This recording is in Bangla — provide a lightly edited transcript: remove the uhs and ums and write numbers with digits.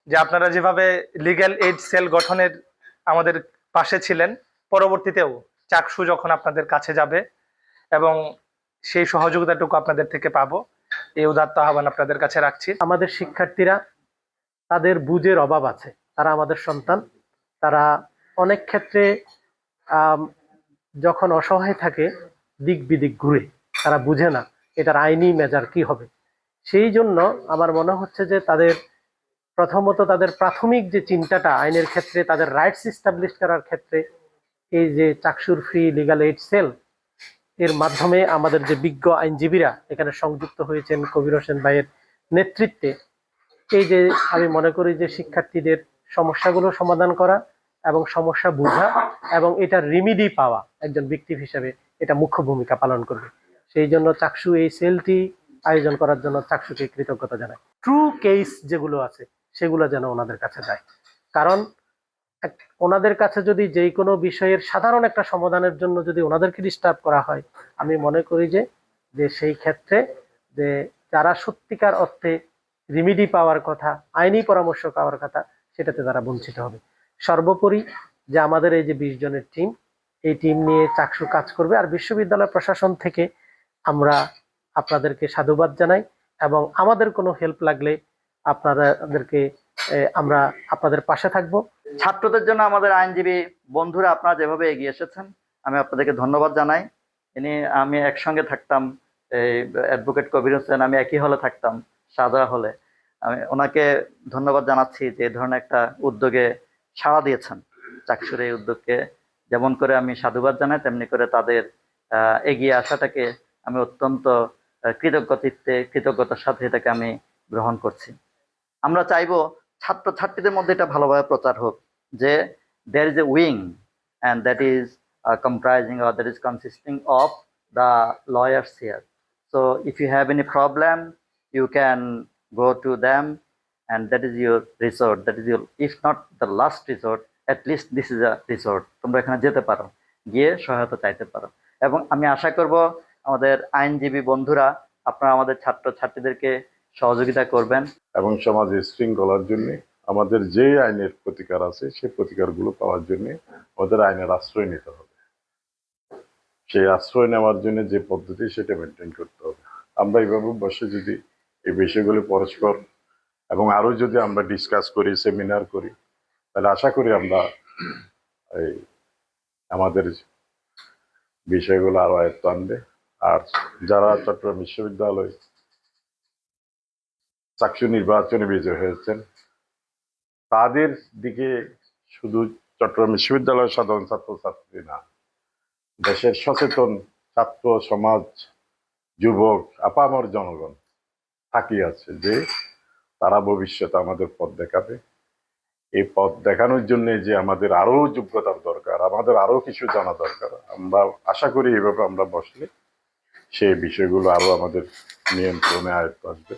যে আপনারা যেভাবে লিগ্যাল এইড সেল গঠনের আমাদের পাশে ছিলেন, পরবর্তীতেও চাকসু যখন আপনাদের কাছে যাবে এবং সেই সহযোগিতাটুকু আপনাদের থেকে পাবো, এই উদাত্ত আহ্বান আপনাদের কাছে রাখছি। আমাদের শিক্ষার্থীরা, তাদের বুঝের অভাব আছে, তারা আমাদের সন্তান। তারা অনেক ক্ষেত্রে যখন অসহায় থাকে দিক বিদিক ঘুরে, তারা বুঝে না এটার আইনি মেজার কি হবে। সেই জন্য আমার মনে হচ্ছে যে তাদের প্রথমত তাদের প্রাথমিক যে চিন্তাটা আইনের ক্ষেত্রে, তাদের রাইটস ইস্টাবলিশ করার ক্ষেত্রে এই যে চাকসুর ফ্রি লিগাল এইড সেল এর মাধ্যমে আমাদের যে বিজ্ঞ আইনজীবীরা এখানে সংযুক্ত হয়েছেন কবির হোসেন ভাইয়ের নেতৃত্বে, এই যে আমি মনে করি যে শিক্ষার্থীদের সমস্যাগুলো সমাধান করা এবং সমস্যা বোঝা এবং এটার রিমিডি পাওয়া একজন ব্যক্তি হিসেবে এটা মুখ্য ভূমিকা পালন করবে। সেই জন্য চাকসু এই সেলটি আয়োজন করার জন্য চাকসুকে কৃতজ্ঞতা জানাই। ট্রু কেস যেগুলো আছে সেগুলো যেন ওনাদের কাছে যায়, কারণ ওনাদের কাছে যদি যে কোনো বিষয়ের সাধারণ একটা সমাধানের জন্য যদি ওনাদেরকে ডিস্টার্ব করা হয়, আমি মনে করি যে সেই ক্ষেত্রে যে যারা সত্যিকার অর্থে রিমিডি পাওয়ার কথা, আইনি পরামর্শ পাওয়ার কথা, সেটাতে তারা বঞ্চিত হবে। সর্বোপরি যে আমাদের এই যে 20 জনের টিম, এই টিম নিয়ে চাকসু কাজ করবে। আর বিশ্ববিদ্যালয় প্রশাসন থেকে আমরা আপনাদেরকে সাধুবাদ জানাই এবং আমাদের কোনো হেল্প লাগলে আপনাদেরকে আমরা আপনাদের পাশে থাকব। ছাত্রদের জন্য আমাদের আইনজীবী বন্ধুরা আপনারা যেভাবে এগিয়ে এসেছেন, আমি আপনাদেরকে ধন্যবাদ জানাই। আমি একসঙ্গে থাকতাম, এই অ্যাডভোকেট কবির হোসেন, আমি একই হলে থাকতাম, শাহজাহান হলে। আমি ওনাকে ধন্যবাদ জানাচ্ছি যে এই ধরনের একটা উদ্যোগে সাড়া দিয়েছেন। চাকসুর এই উদ্যোগকে যেমন করে আমি সাধুবাদ জানাই, তেমনি করে তাদের এগিয়ে আসাটাকে আমি অত্যন্ত কৃতজ্ঞতার সাথে এটাকে আমি গ্রহণ করছি। আমরা চাইবো ছাত্রছাত্রীদের মধ্যে এটা ভালোভাবে প্রচার হোক যে there is a wing and that is comprising or that is consisting of the lawyers here. So if you have any problem, you can go to them and that is your resort. That is your, if not the last resort, at least this is a resort. তোমরা এখানে যেতে পারো, গিয়ে সহায়তা চাইতে পারো। এবং আমি আশা করব আমাদের আইনজীবী বন্ধুরা আপনারা আমাদের ছাত্রছাত্রীদেরকে সহযোগিতা করবেন এবং সমাজের শৃঙ্খলার জন্য আমাদের যে আইনের প্রতিকার আছে সেই প্রতিকারগুলো পাওয়ার জন্য আমাদের আইনের আশ্রয় নিতে হবে। সেই আশ্রয় নেওয়ার জন্য যে পদ্ধতি সেটা মেনটেন করতে হবে। আমরা এইভাবে বসে যদি এই বিষয়গুলো পরস্পর এবং আরো যদি আমরা ডিসকাস করি, সেমিনার করি, তাহলে আশা করি আমরা এই আমাদের বিষয়গুলো আরো আয়ত্ত আনবে। আর যারা চট্টগ্রাম বিশ্ববিদ্যালয় চাকসু নির্বাচনে বিজয় হয়েছেন, তাদের দিকে শুধু চট্টগ্রাম বিশ্ববিদ্যালয়ের সাধারণ ছাত্রছাত্রী না, দেশের সচেতন ছাত্র সমাজ, যুবক, আপামর জনগণ তাকিয়ে আছে যে তারা ভবিষ্যতে আমাদের পথ দেখাবে। এই পথ দেখানোর জন্য যে আমাদের আরো যোগ্যতার দরকার, আমাদের আরো কিছু জানা দরকার। আমরা আশা করি এইভাবে আমরা বসলে সেই বিষয়গুলো আরো আমাদের নিয়ন্ত্রণে আয়ত্ত আসবে।